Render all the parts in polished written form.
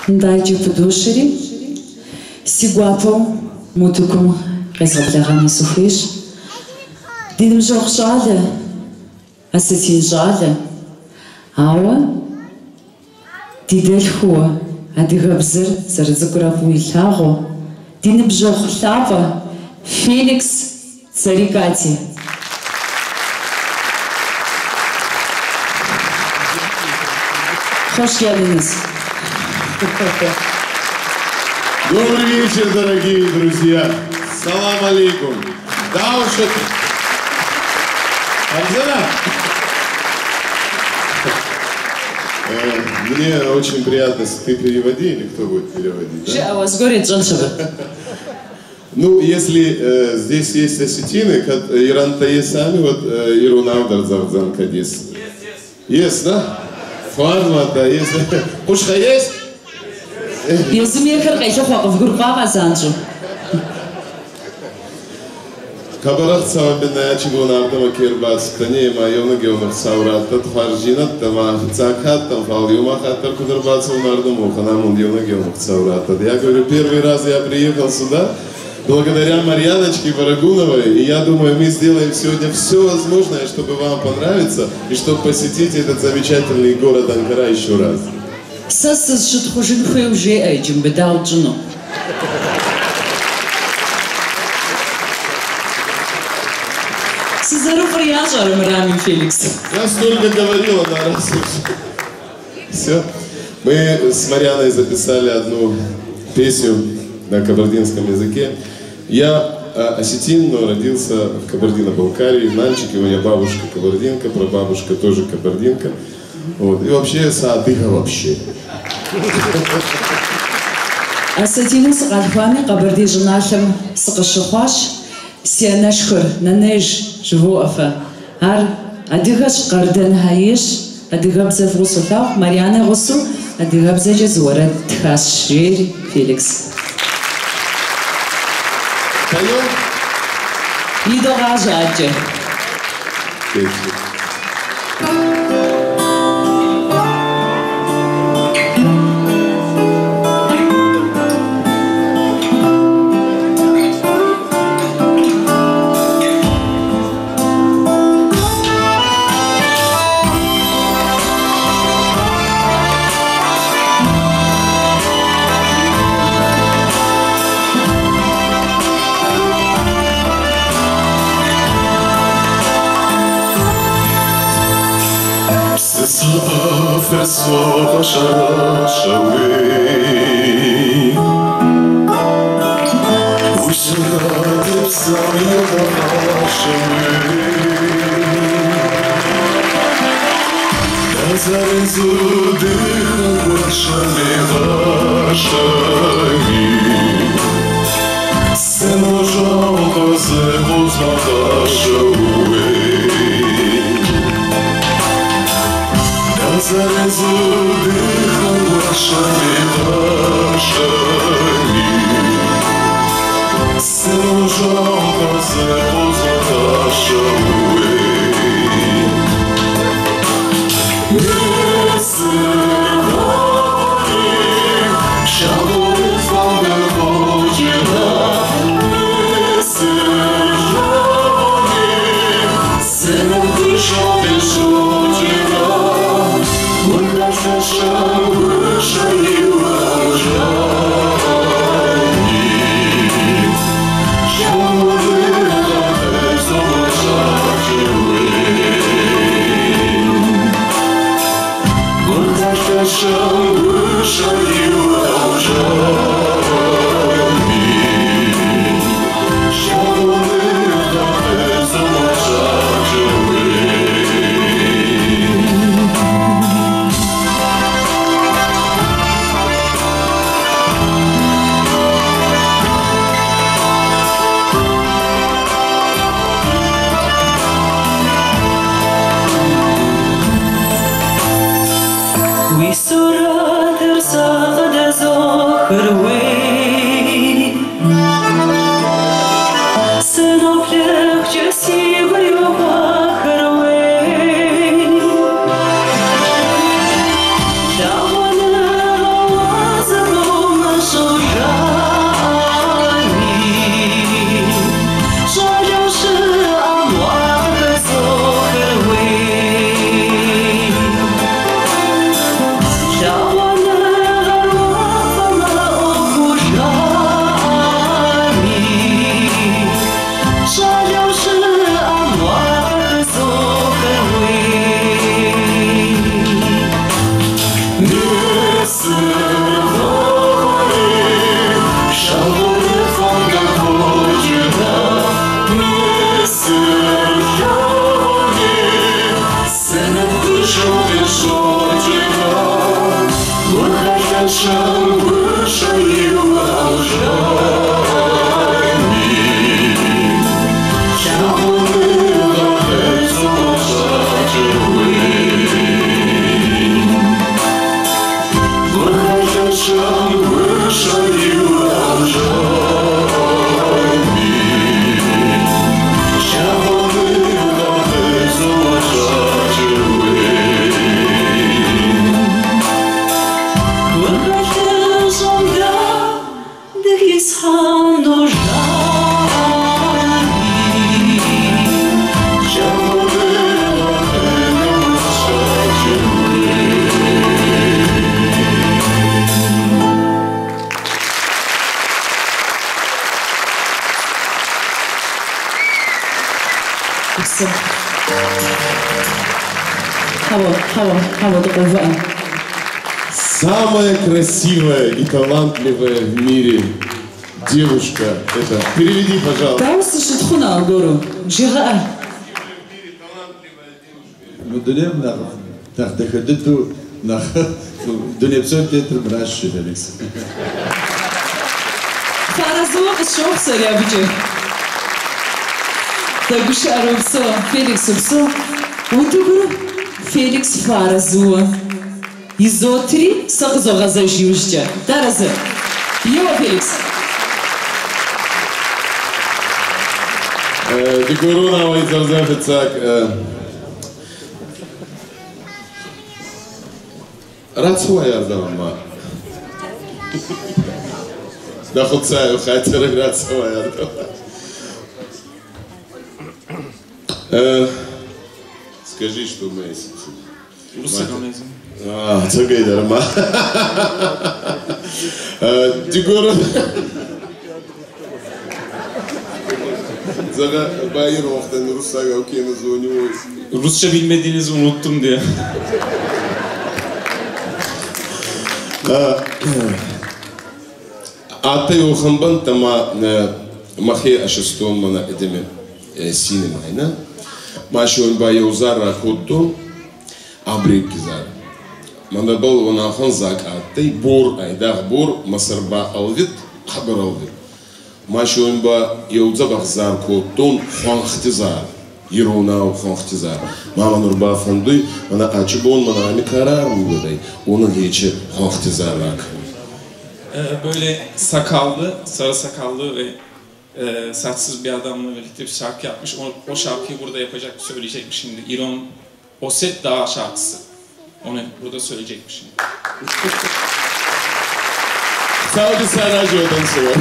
Дайте подушери. Сигуапо мутукум резоблерами суфиш. Дидим жох жада. Асатин жада. Ауа. Дидельхуа. Адыгабзыр зарзыкурапу илхаго. Диним жох лава. Феликс Царикати. Хош гелдиңиз. Добрый вечер, дорогие друзья. Салам алейкум. Да уж это... Арзана? Мне очень приятно, если ты переводи, или кто будет переводить, да? А у вас горит Джоншева? Ну, если здесь есть осетины, Иран-то есть сами, вот Ирунавдар Завдзан Кадис. Есть, да? Фарма, да, есть. Пушка есть? Юзумир Хайшахов, Гуркава Санджу. Кабарах Савабина Чигунавдама Кирбас, Танема, Йона Геонов Саурата, Тхарджинат, Тама, Цакхат, там Фалюмахат, Таркударбаца Унардуму, Ханамун Йона Геонов Саурата. Я говорю, первый раз я приехал сюда благодаря Марьяночке Барагуновой, и я думаю, мы сделаем сегодня все возможное, чтобы вам понравиться и чтобы посетить этот замечательный город Анкара еще раз. Сасыз жытхужин хуевже айджим бедал джуну. Сизару приязжарым Рами Феликс. Я столько говорила на раз. Все. Мы с Марьяной записали одну песню на кабардинском языке. Я осетин, но родился в Кабардино-Балкарии. Нальчик, его я бабушка кабардинка, прабабушка тоже кабардинка. Вот. И вообще саадыга вообще. Осетин с Альфами Кабарди журналом Сакашухаш Сианашхур Нанеж Живуафа. Ар Адыгаш Карден Хаиш Адыгабза Фусуфа Марьяна Гусу Адыгабза Джазуара Тхашир Феликс. Лидо Ражаджи. Pessoa шарашавей, ушрадып самыда шавей, дазары зуды хавашали хашаги, сен ожал козе узнала шавей. Зарезуды хавашали хашаги, сен ожал козе узнала шавей. Самая красивая и талантливая в мире девушка. Это переведи, пожалуйста. Ну, донем на доходиту на донепсом театр браши, Феликс. Фаразова çok söyleyeceğim. Tabii şarapso, Felix'so. Oturup Felix Farazova. Izotri sakzoga zajiuște. Tarază. Eu, Felix. Декорона мой завзяфицак. Рацуа яздам ма. Да хоцаю хотел рацуа яздам. Скажи, что мы сейчас. Çok iyi derim ha. Декорона. Zaga bayır vakten Rus'a okuyana zonuyor. Rusça bilmediğinizi unuttum diye. Ата Йоханбан тама махе ашестон мана эдеме синемайна. Машон ба Йозара ходдо абрик кизар. Мана бол ванахан зак аттай бор айдах бор масарба алвит хабар алвит. Машон ба Йоза бахзар ходдон ханхтизар. Yironau xanxtizar. Mama Nurba Fondu bana açıbon bana aynı karar mı dedi. Onun geçi xanxtizarlak. Böyle sakallı, sarı sakallı ve saçsız bir adamla birlikte bir şarkı yapmış. O şarkıyı burada yapacak, söyleyecekmiş şimdi. İron Oset Dağı şarkısı. Onu burada söyleyecekmiş şimdi. Saudi Sarajevo'dan sonra.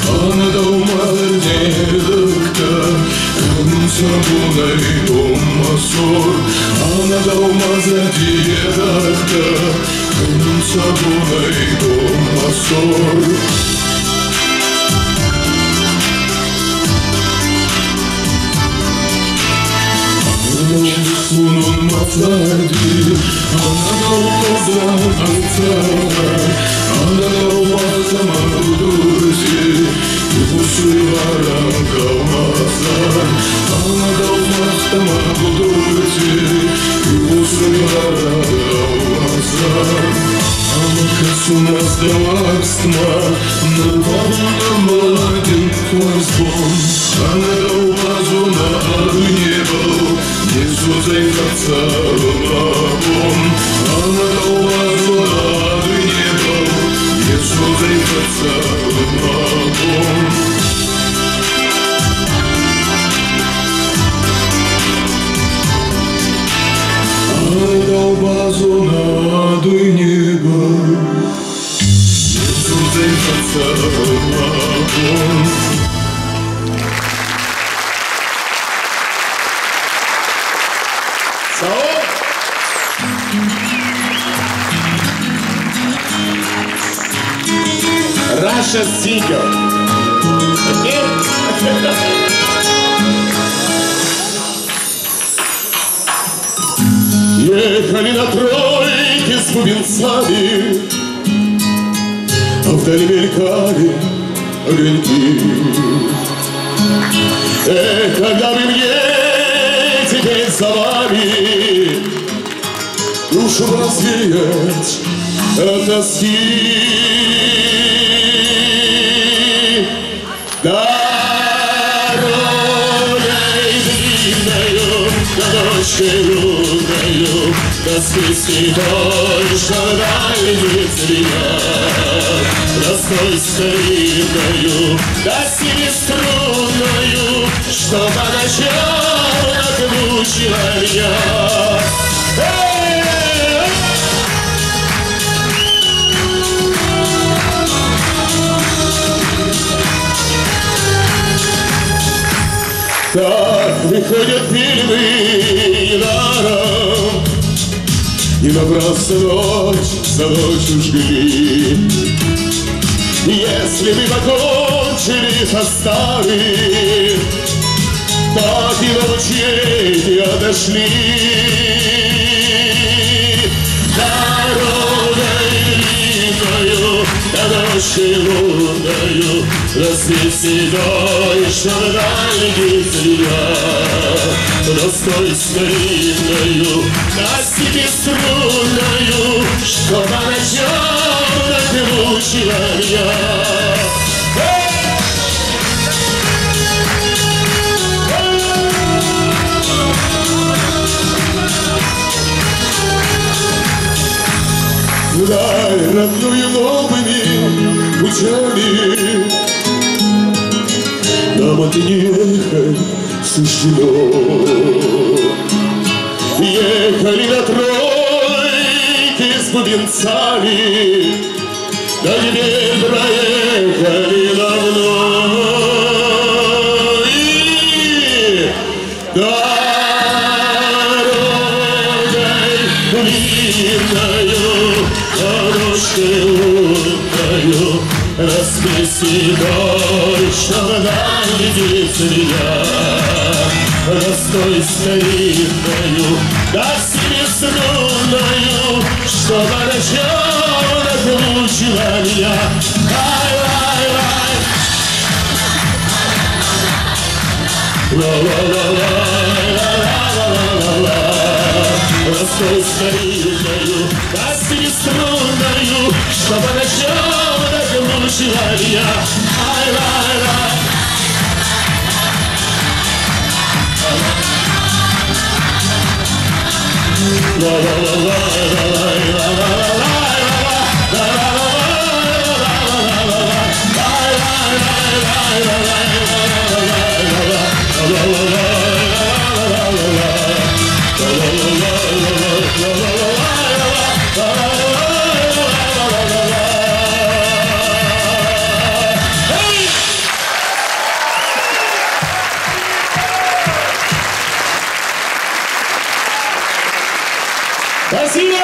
Anadolu nerede? Kanım sabunay zor Anada olmaz diyedakta Benim sabunaydı olmaz zor Bunun matlardı Anada olmaz anahtarlar Anada olmaz ama durdu Bu suylara kalmazlar Anada olmaz ama durdu Bu suylara kalmazlar Ama kasumaz da varsma Nırvanım valadın korzbon Anada olmaz ona niebo Jezuzej zacarową Anna do niebo Jezuzej zacarową Anna do niebo Jezuzej zacarową Russia Singer. Ехали на тройке с бубенцами, а вдали мелькали огоньки. Когда бы мне теперь за вами душу развеять от тоски. Дорогой длинною, ночью лунною, тоски седой, что дальнит меня. Простой старинною, тоски бесструнною, что по ночам отмучила меня. Так выходят фильмы недаром, и напрасно ночь за ночью жгли. Если мы покончили со старым, так и до учения дошли. Дорогой длинною, ночью лунною, рассвет седой, что дальний зря. Простой старинною, тоски бесструнною, что по ночам отмучила меня. Вдаль родную новыми путями нам от не ехать суждено. Ехали на тройке с бубенцами, да теперь проехали давно. И дорогой длинною, ночью лунною, рассвет седой, что дальний зря. Простой старинною, тоски бесструнною, что по ночам разлучила меня. Ай-лай-лай, ла-ла-ла-ла-ла-ла-ла-ла-ла. Простой старинною, тоски бесструнною, что по ночам разлучила меня. Ай-лай-лай. La la la la la la la Спасибо!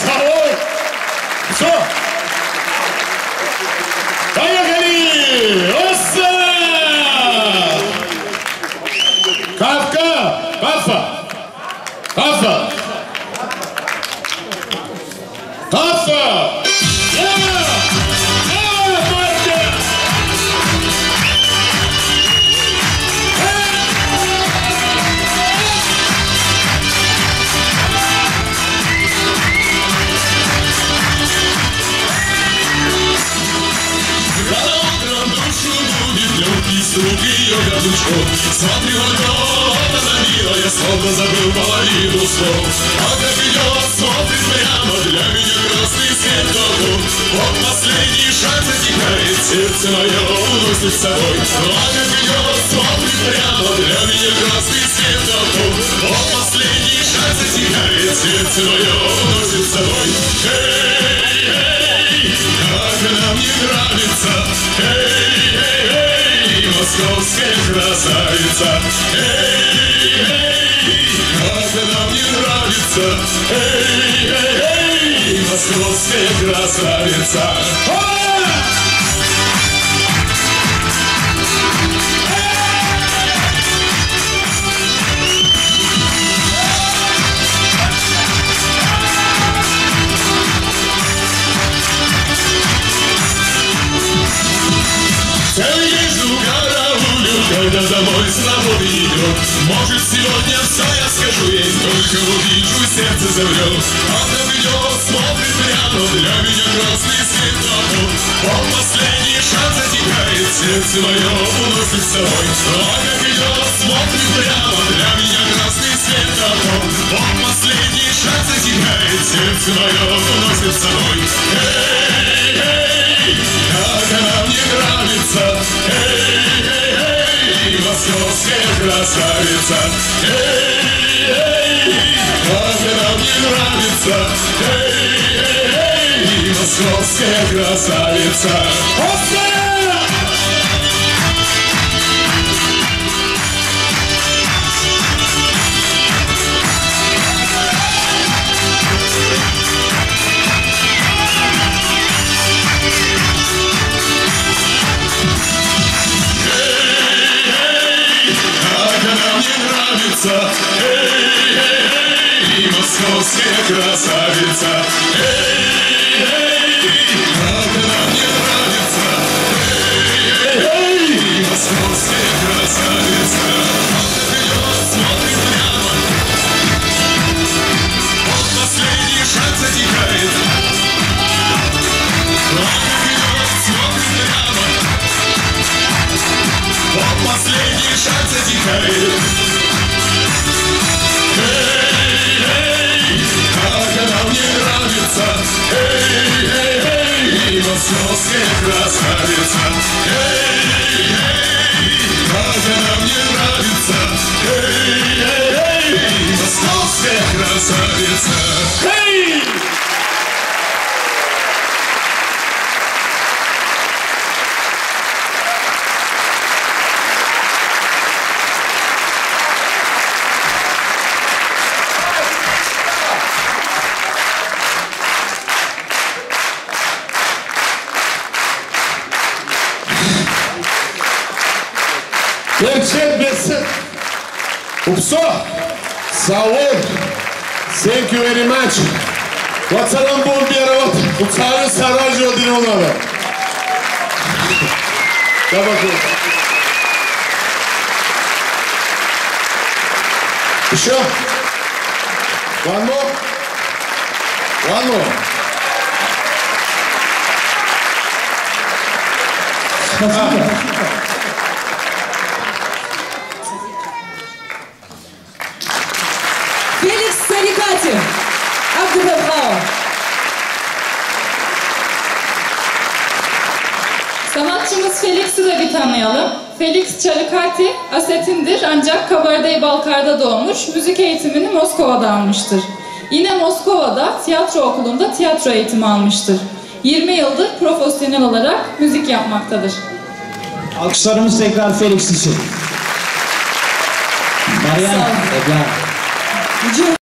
Салон! Все! Поехали! Осса! Кавка! Кафа! Кафа! Кафа! Стук ее каблучков. Смотрю в окно, она милая, словно забыл половину слов. А как идет, смотрит прямо, для меня красный свет дорог. Вот последний шаг затихает, сердце мое уносит с собой. А как идет, смотрит прямо, для меня красный свет дорог. Вот последний шаг затихает, сердце мое уносит с собой. Эй, эй, как она мне нравится. Эй, московская красавица. Эй, эй, как она мне нравится. Эй, эй, эй, московская красавица. Целый день жду, когда домой с работы идет. Может, сегодня все я скажу ей, только увижу, сердце заврет. Она идет, смотрит прямо, для меня красный свет дорог. Он последний шаг затихает, сердце мое уносит с собой. Она идет, смотрит прямо, для меня красный свет дорог. Он последний шаг затихает, сердце мое уносит с собой. Эй, эй, как она мне нравится. Эй, московская красавица. Эй, эй, как она мне нравится. Эй, эй, московская красавица. Эй, эй, московская красавица. Эй, эй, как она мне нравится. Эй, эй, московская красавица. Она идет, смотрит прямо. Вот последний шаг затихает. Она идет, смотрит прямо. Вот последний шаг затихает. Эй, эй, эй, московская красавица. Эй, эй, как она мне нравится. Эй, эй, эй, московская красавица. Эй! Gerçek besin. Upso. Salon. Thank you very much. Вацалам бул берот. Уцары саражи один онара. Табаку. Еще. One more. One more. Спасибо. Felix Sarikati, Abdülhamid. Sanatçımız Felix'i de bir tanıyalım. Felix Sarikati Asetindir ancak Kabardey-Balkar'da doğmuş, müzik eğitimini Moskova'da almıştır. Yine Moskova'da tiyatro okulunda tiyatro eğitimi almıştır. 20 yıldır profesyonel olarak müzik yapmaktadır. Alkışlarımız tekrar Felix için. Marian, Ebrar.